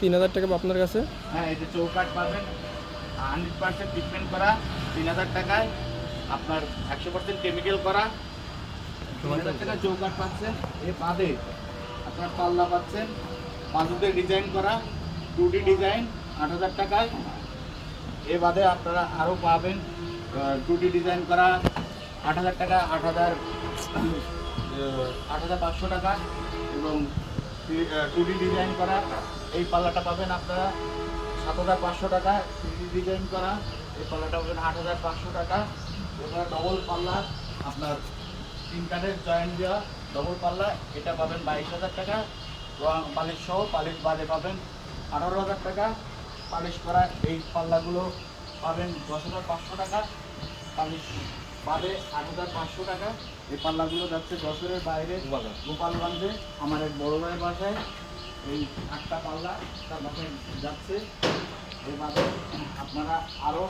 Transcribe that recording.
3000 টাকা আপনার কাছে। হ্যাঁ, এই যে চৌকাঠ পাবেন 100% ট্রিটমেন্ট করা 3000 টাকায়, আপনার 100% কেমিক্যাল করা 3000 টাকা চৌকাঠ পাচ্ছেন। এর বাদে আপনার পাল্লা পাচ্ছেন বাজুতে ডিজাইন করা 2D ডিজাইন 8000 টাকায়। এ বাদে আপনারা আরও পাবেন 2D ডিজাইন করা 8000 টাকা, 8500 টাকা এবং 2D ডিজাইন করা এই পাল্লাটা পাবেন আপনারা 7500 টাকা। 3D ডিজাইন করা এই পাল্লাটা পাবেন 8500 টাকা। এবার ডবল পাল্লা আপনার 3 কাঠের জয়েন্ট দেওয়া ডবল পাল্লা, এটা পাবেন 22000 টাকা। রং পালিশ সহ পালিশ বাদে পাবেন 18000 টাকা। পালিশ করা এই পাল্লাগুলো পাবেন 10500 টাকা। পালিশ বাদে 8500 টাকা। এই পাল্লাগুলো যাচ্ছে যশোরের বাইরে গোপালগঞ্জে আমার এক বড় ভাইয়ের বাসায়। এই 8টা পাল্লা তার বাসায় যাচ্ছে। এই বাদে আপনারা আরও